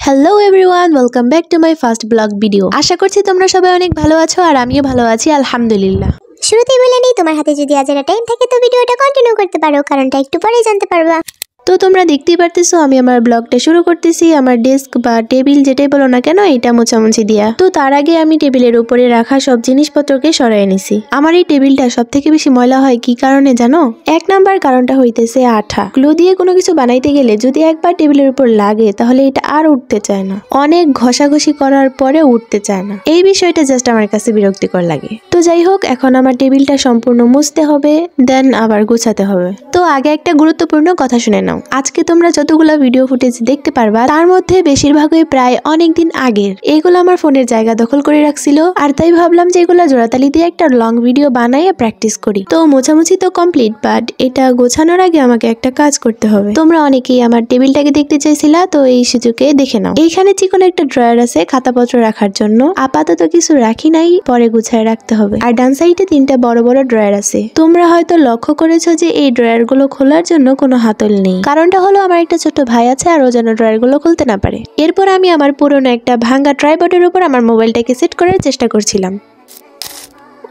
Hello everyone, welcome back to my first blog video. আশা করছি তোমরা সবাই অনেক ভালো আছো আর আমিও ভালো আছি আলহামদুলিল্লাহ। শুরুতেই বলে নেই, তোমার হাতে যদি আজ টাইম থাকে তো ভিডিওটা কন্টিনিউ করতে পারো, কারণটা একটু পরেই জানতে পারবা। তো তোমরা দেখতেই পারতেছো আমি আমার ব্লগটা শুরু করতেছি আমার ডেস্ক বা টেবিল যেটাই বলো না কেন এটা মোছামুছি দিয়া। তো তার আগে আমি টেবিলের উপরে রাখা সব জিনিসপত্রকে সরাই নিছি। আমার এই টেবিলটা সব থেকে বেশি ময়লা হয় কি কারণে জানো? এক নাম্বার কারণটা হইতেছে আঠা। গ্লু দিয়ে কোনো কিছু বানাইতে গেলে যদি একবার টেবিলের উপর লাগে তাহলে এটা আর উঠতে চায় না, অনেক ঘষাঘষি করার পরে উঠতে চায় না। এই বিষয়টা জাস্ট আমার কাছে বিরক্তিকর লাগে। তো যাই হোক, এখন আমার টেবিলটা সম্পূর্ণ মুছতে হবে, দেন আবার গুছাতে হবে। তো আগে একটা গুরুত্বপূর্ণ কথা শুনে নাও। আজকে তোমরা যতগুলো ভিডিও ফুটেজ দেখতে পারবা তার মধ্যে বেশিরভাগই প্রায় অনেকদিন আগের। এগুলো আমার ফোনের জায়গা দখল করে রাখছিল, আর তাই ভাবলাম যে এগুলো জোড়াতালি দিয়ে একটা লং ভিডিও বানাইয়া প্র্যাকটিস করি। তো মোছামুছি তো কমপ্লিট, বাট এটা গোছানোর আগে আমাকে একটা কাজ করতে হবে। তোমরা অনেকেই আমার টেবিলটাকে দেখতে চাইছিলা, তো এই সুযোগে দেখে নাও। এইখানে চিকন একটা ড্রয়ার আছে খাতাপত্র রাখার জন্য। আপাতত কিছু রাখি নাই, পরে গুছায় রাখতে হবে। আর ডান সাইডে তিনটা বড় বড় ড্রয়ার আছে। তোমরা হয়তো লক্ষ্য করেছো যে এই ড্রয়ার গুলো খোলার জন্য কোনো হাতল নেই। কারণটা হলো আমার একটা ছোট ভাই আছে আর ও যেন ড্রয়ার গুলো খুলতে না পারে। এরপর আমি আমার পুরনো একটা ভাঙ্গা ট্রাইপডের উপর আমার মোবাইলটাকে সেট করার চেষ্টা করছিলাম।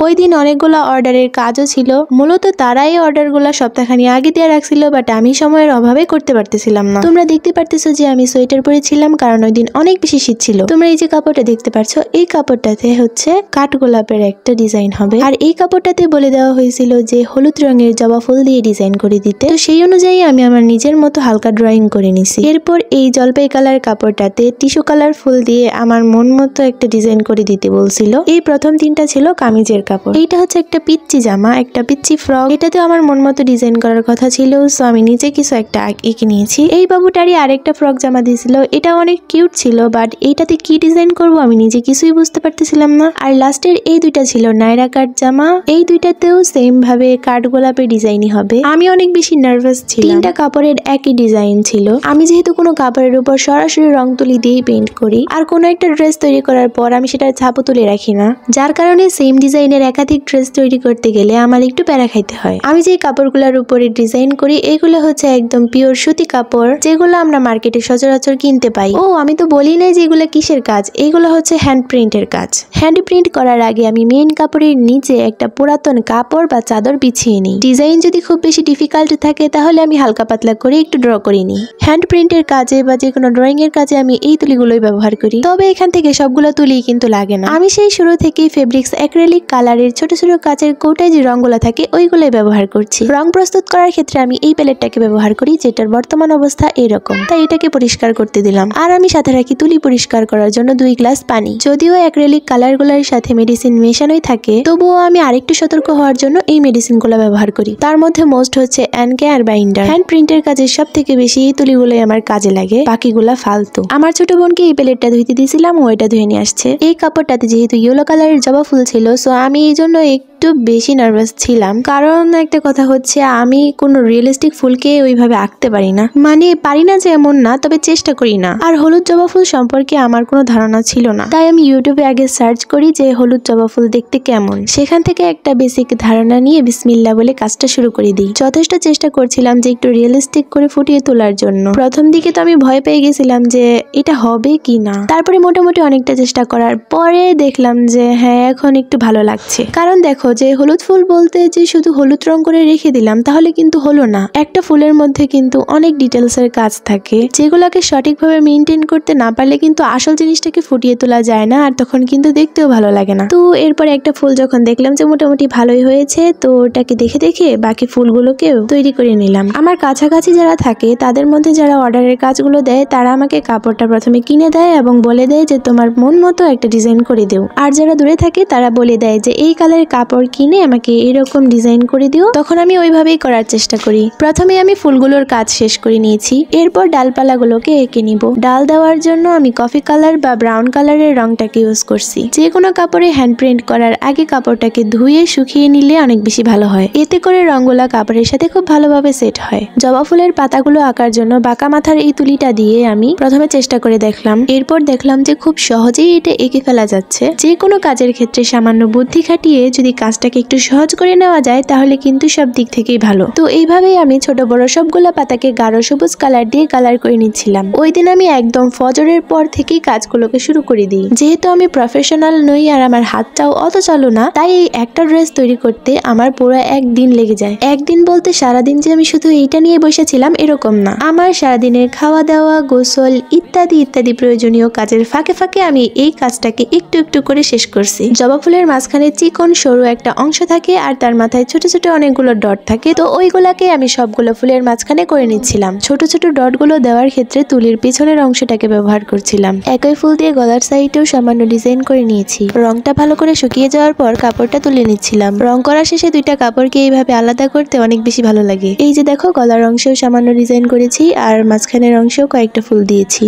ওই দিন অনেকগুলো অর্ডারের কাজও ছিল। মূলত তারাই অর্ডারগুলো সপ্তাহখানি আগে দিয়ে রাখছিল, বাট আমি সময়ের অভাবে করতে পারতেছিলাম না। তোমরা দেখতে পারতেছো যে আমি সোয়েটার পরেছিলাম, কারণ ওই দিন অনেক বেশি শীত ছিল। তোমরা এই যে কাপড়টা দেখতে পারছো, এই কাপড়টাতে হচ্ছে কাঠগোলাপের একটা ডিজাইন হবে। আর এই কাপড়টাতে বলে দেওয়া হয়েছিল যে হলুদ রঙের জবা ফুল দিয়ে ডিজাইন করে দিতে। তো সেই অনুযায়ী আমি আমার নিজের মতো হালকা ড্রয়িং করে নিছি। এরপর এই জলপাই কালার কাপড়টাতে টিস্যু কালার ফুল দিয়ে আমার মন মতো একটা ডিজাইন করে দিতে বলছিল। এই প্রথম তিনটা ছিল কামিজের কাপড়। এইটা হচ্ছে একটা পিচ্চি জামা, একটা পিচ্চি ফ্রক। এটাতেও আমার মন মতো ডিজাইন করার কথা ছিল, সো আমি নিচে কিছু একটা এঁকে নিয়েছি। এই বাবুটারই আরেকটা ফ্রক জামা দিয়েছিল, এটা অনেক কিউট ছিল, বাট এইটাতে কি ডিজাইন করব আমি নিজে কিছুই বুঝতে পারতেছিলাম না। আর লাস্টের এই দুইটা ছিল নায়রা কাট জামা। এই দুইটাতেও সেম ভাবে কাঠ গোলাপের ডিজাইনই হবে। আমি অনেক বেশি নার্ভাস ছিলাম। তিনটা কাপড়ের একই ডিজাইন ছিল। আমি যেহেতু কোনো কাপড়ের উপর সরাসরি রং তুলি দিয়ে পেইন্ট করি, আর কোনো একটা ড্রেস তৈরি করার পর আমি সেটার ছাপও তুলে রাখি না, যার কারণে সেম ডিজাইনের একাধিক ড্রেস তৈরি করতে গেলে আমার একটু প্যারা খাইতে হয়। আমি যে কাপড়গুলোর উপরে ডিজাইন করি এগুলো হচ্ছে একদম পিওর সুতি কাপড়, যেগুলো আমরা মার্কেটে সচরাচর কিনতে পাই। ও আমি তো বলি নাই যে এগুলো কিসের কাজ, এগুলো হচ্ছে হ্যান্ড প্রিন্টের কাজ। হ্যান্ড প্রিন্ট করার আগে আমি মেইন কাপড়ের নিচে একটা পুরাতন কাপড় বা চাদর বিছিয়ে নিই। ডিজাইন যদি খুব বেশি ডিফিকাল্ট থাকে তাহলে আমি হালকা পাতলা করে একটু ড্র করে নিই। হ্যান্ড প্রিন্টের কাজে বা যে কোনো ড্রয়িং এর কাজে আমি এই তুলিগুলোই ব্যবহার করি। তবে এখান থেকে সবগুলো তুলি কিন্তু লাগে না। আমি সেই শুরু থেকেই ফেব্রিক্স অ্যাক্রিলিক কালারের ছোট ছোট কাচের কৌটায় যে রঙগুলো থাকে ওইগুলোই ব্যবহার করছি। রং প্রস্তুত করার ক্ষেত্রে আমি এই প্যালেটটাকে ব্যবহার করি, যেটার বর্তমান অবস্থা এরকম। তাই এটাকে পরিষ্কার করতে দিলাম। আর আমি সাথে রাখি তুলি পরিষ্কার করার জন্য 2 গ্লাস পানি। যদিও অ্যাক্রিলিক কালারগুলোর সাথে মেডিসিন মেশানোই থাকে, তবুও আমি আরেকটু সতর্ক হওয়ার জন্য এই মেডিসিনগুলো ব্যবহার করি। তার মধ্যে মোস্ট হচ্ছে অ্যানকে আর বাইন্ডার। হ্যান্ড প্রিন্টের কাজে সব থেকে বেশি এই তুলিগুলোই আমার কাজে লাগে, বাকিগুলা ফালতু। আমার ছোট বোনকে এই প্যালেটটা ধুইতে দিয়েছিলাম, ও এটা ধুয়ে নিয়ে আসছে। এই কাপড়টাতে যেহেতু ইয়েলো কালারের জবা ফুল ছিল, সো আমি এই জন্য একটু বেশি নার্ভাস ছিলাম। কারণ একটা কথা হচ্ছে আমি কোনো রিয়েলিস্টিক ফুলকে ওইভাবে আঁকতে পারি না, মানে পারি না যে এমন না, তবে চেষ্টা করি না। আর হলুদ জবা ফুল সম্পর্কে আমার কোনো ধারণা ছিল না, তাই আমি ইউটিউবে আগে সার্চ করি যে হলুদ জবা ফুল দেখতে কেমন। সেখান থেকে একটা বেসিক ধারণা নিয়ে বিসমিল্লাহ বলে কাজটা শুরু করে দিই। যথেষ্ট চেষ্টা করছিলাম যে একটু রিয়েলিস্টিক করে ফুটিয়ে তোলার জন্য। প্রথম দিকে তো আমি ভয় পেয়ে গেছিলাম যে এটা হবে কি না, তারপরে মোটামুটি অনেকটা চেষ্টা করার পরে দেখলাম যে হ্যাঁ এখন একটু ভালো লাগছে। কারণ দেখো যে হলুদ ফুল বলতে যে শুধু হলুদ রং করে রেখে দিলাম তাহলে কিন্তু হলো না। একটা ফুলের মধ্যে কিন্তু অনেক ডিটেলসের কাজ থাকে, যেগুলোকে সঠিকভাবে মেনটেন করতে না পারলে কিন্তু আসল জিনিসটাকে ফুটিয়ে তোলা যায় না, আর তখন কিন্তু দেখতেও ভালো লাগে না। তো এরপরে একটা ফুল যখন দেখলাম যে মোটামুটি ভালোই হয়েছে, তো ওটাকে দেখে দেখে বাকি ফুলগুলোকেও তৈরি করে নিলাম। আমার কাছাকাছি যারা থাকে তাদের মধ্যে যারা অর্ডারের কাজগুলো দেয় তারা আমাকে কাপড়টা প্রথমে কিনে দেয় এবং বলে দেয় যে তোমার মন মতো একটা ডিজাইন করে দিও। আর যারা দূরে থাকে তারা বলে দেয় যে এই কালারের কাপড় কিনে আমাকে এরকম ডিজাইন করে দিও। তখন আমি ওইভাবেই করার চেষ্টা করি। প্রথমে আমি ফুলগুলোর কাজ শেষ করে নিয়েছি, এরপর ডালপালাগুলোকে এঁকে নিব। ডাল দেওয়ার জন্য আমি কফি কালার বা ব্রাউন কালারের রংটাকে ইউজ করছি। যে কোনো কাপড়ে হ্যান্ড প্রিন্ট করার আগে কাপড়টাকে ধুয়ে শুকিয়ে নিলে অনেক বেশি ভালো হয়, এতে করে রঙগুলা কাপড়ের সাথে খুব ভালোভাবে সেট হয়। জবা ফুলের পাতাগুলো আঁকার জন্য বাঁকা মাথার এই তুলিটা দিয়ে আমি প্রথমে চেষ্টা করে দেখলাম, এরপর দেখলাম যে খুব সহজেই এটা এঁকে ফেলা যাচ্ছে। যে কোনো কাজের ক্ষেত্রে সামান্য বুদ্ধি বুদ্ধি খাটিয়ে যদি কাজটাকে একটু সহজ করে নেওয়া যায় তাহলে কিন্তু সব দিক থেকেই ভালো। তো এইভাবেই আমি ছোট বড় সবগুলো পাতাকে গাঢ় সবুজ কালার দিয়ে কালার করে নিচ্ছিলাম। ওই দিন আমি একদম ফজরের পর থেকেই কাজগুলোকে শুরু করে দিই। যেহেতু আমি প্রফেশনাল নই আর আমার হাতটাও অত চালু না, তাই এই একটা ড্রেস তৈরি করতে আমার পুরো একদিন লেগে যায়। একদিন বলতে সারাদিন যে আমি শুধু এইটা নিয়ে বসেছিলাম এরকম না। আমার সারাদিনের খাওয়া দাওয়া, গোসল ইত্যাদি ইত্যাদি প্রয়োজনীয় কাজের ফাঁকে ফাঁকে আমি এই কাজটাকে একটু একটু করে শেষ করছি। জবা ফুলের মাঝখানে চিকন সরু একটা অংশ থাকে আর তার মাথায় ছোট ছোট অনেকগুলো ডট থাকে। তো ওইগুলাকে আমি সবগুলো ফুলের মাঝখানে করে নিচ্ছিলাম। ছোট ছোট ডটগুলো দেওয়ার ক্ষেত্রে তুলির পিছনের অংশটাকে ব্যবহার করছিলাম। একই ফুল দিয়ে গলার সাইডেও সামান্য ডিজাইন করে নিয়েছি। রংটা ভালো করে শুকিয়ে যাওয়ার পর কাপড়টা তুলে নিচ্ছিলাম। রং করার শেষে দুইটা কাপড়কে এইভাবে আলাদা করতে অনেক বেশি ভালো লাগে। এই যে দেখো, গলার অংশেও সামান্য ডিজাইন করেছি আর মাঝখানের অংশেও কয়েকটা ফুল দিয়েছি।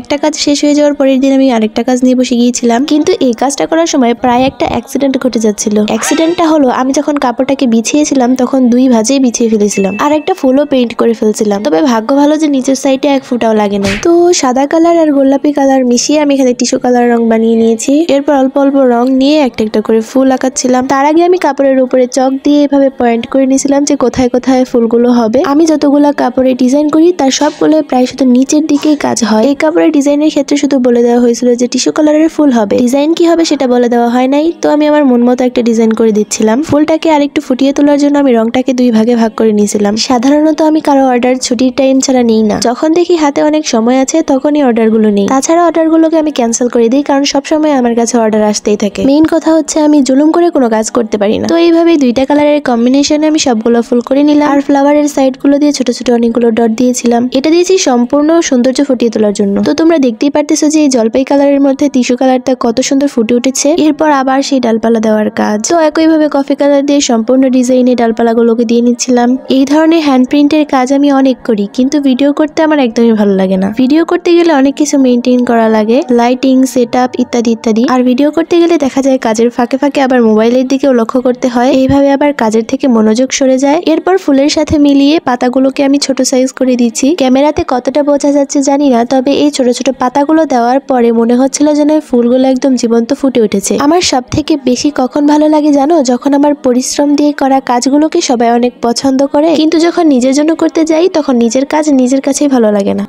একটা কাজ শেষ হয়ে যাওয়ার পরের দিন আমি আরেকটা কাজ নিয়ে বসে গিয়েছিলাম, কিন্তু এই কাজটা করার সময় প্রায় একটা অ্যাক্সিডেন্ট ঘটে যাচ্ছিল। অ্যাক্সিডেন্টটা হলো, আমি যখন কাপড়টাকে বিছিয়েছিলাম তখন দুই ভাঁজেই বিছিয়ে ফেলেছিলাম আর একটা ফুলও পেইন্ট করে ফেলছিলাম। তবে ভাগ্য ভালো যে নিচের সাইডে এক ফুটাও লাগে নাই। তো সাদা কালার আর গোলাপি কালার মিশিয়ে আমি এখানে টিস্যু কালার রং বানিয়ে নিয়েছি। এরপর অল্প অল্প রং নিয়ে একটা একটা করে ফুল আঁকাচ্ছিলাম। তার আগে আমি কাপড়ের উপরে চক দিয়ে এভাবে পয়েন্ট করে নিয়েছিলাম যে কোথায় কোথায় ফুলগুলো হবে। আমি যতগুলা কাপড়ে ডিজাইন করি তার সবগুলো প্রায় শুধু নিচের দিকেই কাজ হয়। এই কাপড়ের ডিজাইনের ক্ষেত্রে শুধু বলে দেওয়া হয়েছিল যে টিস্যু কালারের ফুল হবে, ডিজাইন কি হবে সেটা বলে দেওয়া হয় নাই। তো আমি আমার মন মতো একটা ডিজাইন করে দিচ্ছিলাম। ফুলটাকে আরেকটু ফুটিয়ে তোলার জন্য আমি রংটাকে দুই ভাগে ভাগ করে নিয়েছিলাম। সাধারণত আমি কারো অর্ডার ছুটির টাইম ছাড়া নিই না। যখন দেখি হাতে অনেক সময় আছে তখনই অর্ডারগুলো নেই। তাছাড়া অর্ডারগুলোকে আমি ক্যান্সেল করে দিই, কারণ সবসময় আমার কাছে অর্ডার আসতেই থাকে। মেইন কথা হচ্ছে আমি জুলুম করে কোনো কাজ করতে পারি না। তো এইভাবে দুইটা কালারের কম্বিনেশনে আমি সবগুলো ফুল করে নিলাম আর ফ্লাওয়ারের সাইডগুলো দিয়ে ছোট ছোট অনেকগুলো ডট দিয়েছিলাম। এটা দিয়েছি সম্পূর্ণ সৌন্দর্য ফুটিয়ে তোলার জন্য। তো তোমরা দেখতেই পারতেছো যে এই জলপাই কালারের মধ্যে টিস্যু কালারটা কত সুন্দর ফুটে উঠেছে। এরপর আবার সেই ডালপালা দেওয়ার কাজ। তো একইভাবে কফি কালার দিয়ে সম্পূর্ণ ডিজাইনে ডালপালাগুলোকে দিয়ে নিচ্ছিলাম। এই ধরনের হ্যান্ড প্রিন্টের কাজ আমি অনেক করি, কিন্তু ভিডিও করতে আমার একদমই ভালো লাগে না। ভিডিও করতে গেলে অনেক কিছু মেনটেন করা লাগে, লাইটিং, সেটআপ ইত্যাদি ইত্যাদি। আর ভিডিও করতে গেলে দেখা যায় কাজের ফাঁকে ফাঁকে আবার মোবাইলের দিকেও লক্ষ্য করতে হয়। এইভাবে আবার কাজের থেকে মনোযোগ সরে যায়। এরপর ফুলের সাথে মিলিয়ে পাতাগুলোকে আমি ছোট সাইজ করে দিচ্ছি। ক্যামেরাতে কতটা বোঝা যাচ্ছে জানি না, তবে এই ছোট ছোট পাতাগুলো দেওয়ার পরে মনে হচ্ছিল যেন ফুলগুলো একদম জীবন্ত ফুটে উঠেছে। আমার সব থেকে বেশি কখন ভালো লাগে জানো? যখন আমার পরিশ্রম দিয়ে করা কাজগুলোকে সবাই অনেক পছন্দ করে, কিন্তু যখন নিজের জন্য করতে যাই তখন নিজের কাজ নিজের কাছেই ভালো লাগে না।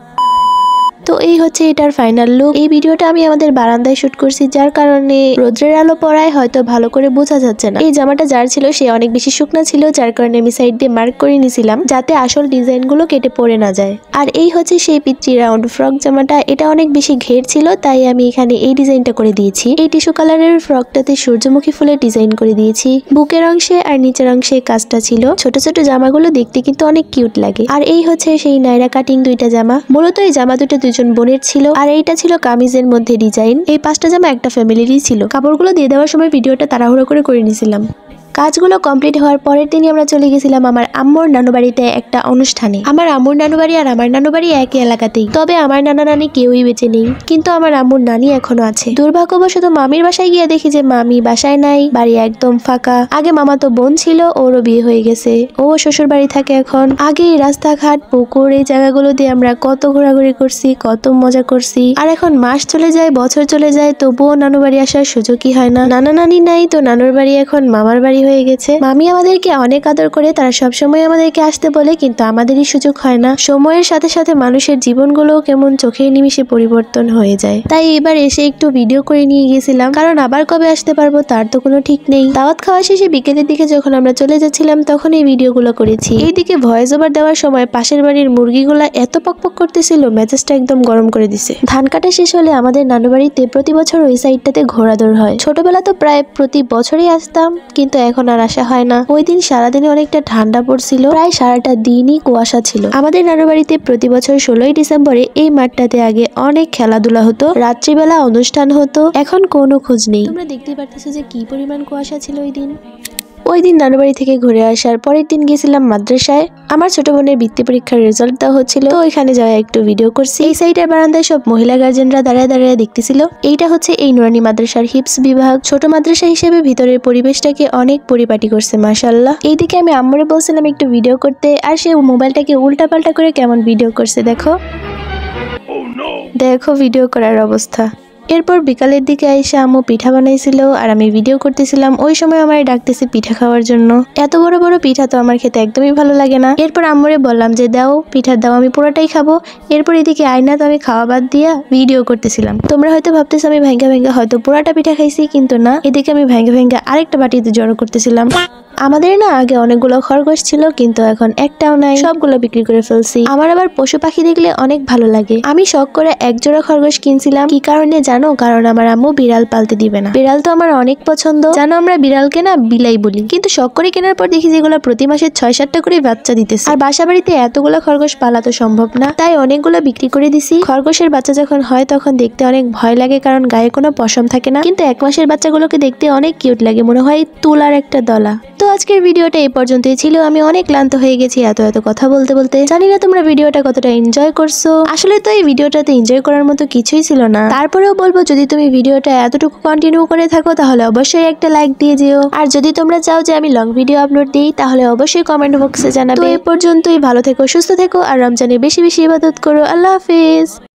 তো এই হচ্ছে এটার ফাইনাল লুক। এই ভিডিওটা আমি আমাদের বারান্দায় শুট করছি, যার কারণে রোদ্রের আলো পড়ায় হয়তো ভালো করে বোঝা যাচ্ছে না। এই জামাটা যার ছিল সে অনেক বেশি শুকনা ছিল, যার কারণে আমি সাইড দিয়ে মার্ক করে নিয়েছিলাম যাতে আসল ডিজাইনগুলো কেটে পড়ে না যায়। আর এই হচ্ছে সেই পিচ্চি রাউন্ড ফ্রক জামাটা। এটা অনেক বেশি ঘের ছিল, তাই আমি এখানে এই ডিজাইনটা করে দিয়েছি। এই টিস্যু কালারের ফ্রকটাতে সূর্যমুখী ফুলের ডিজাইন করে দিয়েছি। বুকের অংশে আর নিচের অংশে কাজটা ছিল। ছোট ছোট জামাগুলো দেখতে কিন্তু অনেক কিউট লাগে। আর এই হচ্ছে সেই নাইরা কাটিং দুইটা জামা। মূলত এই জামা দুটো দুজন বোনের ছিল, আর এইটা ছিল কামিজের মধ্যে ডিজাইন। এই 5টা জামা একটা ফ্যামিলিরই ছিল। কাপড়গুলো দিয়ে দেওয়ার সময় ভিডিওটা তাড়াহুড়ো করে নিয়েছিলাম। কাজগুলো কমপ্লিট হওয়ার পরের দিনই আমরা চলে গেছিলাম আমার আম্মুর নানুবাড়িতে একটা অনুষ্ঠানে। আমার আম্মুর নানুবাড়ি আর আমার নানুবাড়ি একই এলাকাতেই, তবে আমার নানা নানি কেউই বেঁচে নেই, কিন্তু আমার আম্মুর নানি এখনো আছে। দুর্ভাগ্যবশত মামির বাসায় গিয়ে দেখি যে মামি বাসায় নাই, বাড়ি একদম ফাঁকা। আগে মামা তো বোন ছিল, ওরও বিয়ে হয়ে গেছে, ও শ্বশুর বাড়ি থাকে এখন। আগে রাস্তাঘাট পুকুর এই জায়গাগুলো দিয়ে আমরা কত ঘোরাঘুরি করছি, কত মজা করছি। আর এখন মাস চলে যায়, বছর চলে যায়, তবুও নানু বাড়ি আসার সুযোগই হয় না। নানা নানি নাই, তো নানুর বাড়ি এখন মামার বাড়ি হয়ে গেছে। মামি আমাদেরকে অনেক আদর করে, তারা সবসময় আমাদেরকে আসতে বলে, কিন্তু আমাদেরই সুযোগ হয় না। সময়ের সাথে সাথে মানুষের জীবনগুলো কেমন চোখের নিমিষে পরিবর্তন হয়ে যায়। তাই এবার এসে একটু ভিডিও করে নিয়ে গেছিলাম, কারণ আবার কবে আসতে পারবো তার তো কোনো ঠিক নেই। দাওয়াত খাওয়া শেষে বিকেলের দিকে যখন আমরা চলে যাচ্ছিলাম তখন এই ভিডিওগুলো করেছি। এইদিকে ভয়েস ওভার দেওয়ার সময় পাশের বাড়ির মুরগিগুলা এত পকপক করতেছিল, মেজাজটা একদম গরম করে দিছে। ধান কাটা শেষ হলে আমাদের নানু বাড়িতে প্রতি বছর ওই সাইডটাতে ঘোরাদৌড় হয়। ছোটবেলা তো প্রায় প্রতি বছরই আসতাম, কিন্তু এখন আর আসা হয় না। ওই দিন সারাদিনে অনেকটা ঠান্ডা পড়ছিল, প্রায় সারাটা দিনই কুয়াশা ছিল। আমাদের নানু বাড়িতে প্রতি বছর 16ই ডিসেম্বরে এই মাঠটাতে আগে অনেক খেলাধুলা হতো, রাত্রিবেলা অনুষ্ঠান হতো, এখন কোনো খোঁজ নেই। তোমরা দেখতে পারতেছো যে কি পরিমাণ কুয়াশা ছিল ওই দিন। ওই দিন নানুবাড়ি থেকে ঘুরে আসার পরের দিন গেছিলাম মাদ্রাসায়। আমার ছোট বোনের বৃত্তি পরীক্ষার রেজাল্ট দেওয়া হচ্ছিল, তো ওইখানে যাওয়া একটু ভিডিও করছি। এই সাইডের বারান্দায় সব মহিলা গার্জেনরা দাঁড়িয়ে দাঁড়িয়ে দেখতেছিল। এইটা হচ্ছে এই নুরানি মাদ্রাসার হিপস বিভাগ। ছোট মাদ্রাসা হিসেবে ভিতরের পরিবেশটাকে অনেক পরিপাটি করছে মাশাআল্লাহ। এইদিকে আমি আম্মুরে বলছিলাম একটু ভিডিও করতে, আর সে মোবাইলটাকে উল্টাপাল্টা করে কেমন ভিডিও করছে দেখো। দেখো ভিডিও করার অবস্থা। এরপর বিকালের দিকে আইসা আম্মু পিঠা বানাইছিল আর আমি ভিডিও করতেছিলাম। ওই সময় আমার ডাকতেছে পিঠা খাওয়ার জন্য। এত বড় বড় পিঠা তো আমার খেতে একদমই ভালো লাগে না। এরপর আম্মুরে বললাম যে দাও পিঠা দাও, আমি পুরোটাই খাবো। এরপর এদিকে আয়না তো আমি খাওয়া বাদ দিয়া ভিডিও করতেছিলাম। তোমরা হয়তো ভাবতেছো আমি ভাঙ্গা ভাঙ্গা হয়তো পুরাটা পিঠা খাইছি, কিন্তু না, এদিকে আমি ভাঙ্গা ভাঙ্গা আরেকটা বাটিতে জড়ো করতেছিলাম। আমাদের না আগে অনেকগুলো খরগোশ ছিল, কিন্তু এখন একটাও নাই, সবগুলো বিক্রি করে ফেলছি। আমার আবার পশু পাখি দেখলে অনেক ভালো লাগে। আমি শখ করে এক জোড়া খরগোশ কিনছিলাম। কি কারণে জানো? কারণ আমার আম্মু বিড়াল পালতে দিবে না। বিড়াল তো আমার অনেক পছন্দ, জানো আমরা বিড়ালকে না বিলাই বলি। কিন্তু শখ করে কেনার পর দেখি যেগুলো প্রতি মাসে 6-7টা করে বাচ্চা দিতেছে। আর বাসা বাড়িতে এতগুলো খরগোশ পালা তো সম্ভব না, তাই অনেকগুলো বিক্রি করে দিছি। খরগোশের বাচ্চা যখন হয় তখন দেখতে অনেক ভয় লাগে, কারণ গায়ে কোনো পশম থাকে না। কিন্তু 1 মাসের বাচ্চাগুলোকে দেখতে অনেক কিউট লাগে, মনে হয় তুলার একটা দলা। তো আজকের ভিডিওটা এই পর্যন্তই ছিল। আমি অনেক ক্লান্ত হয়ে গেছি এত কথা বলতে বলতে। জানি না তোমরা ভিডিওটা কতটা এনজয় করছো। আসলে তো এই ভিডিওটাতে এনজয় করার মতো কিছুই ছিল না। তারপরেও বলবো, যদি তুমি ভিডিওটা এতটুকু কন্টিনিউ করে থাকো তাহলে অবশ্যই একটা লাইক দিয়ে যেও। আর যদি তোমরা চাও যে আমি লং ভিডিও আপলোড দিই তাহলে অবশ্যই কমেন্ট বক্সে জানাবে। তো এই পর্যন্তই, ভালো থেকো, সুস্থ থেকো আর রমজানে বেশি বেশি ইবাদত করো। আল্লাহ হাফেজ।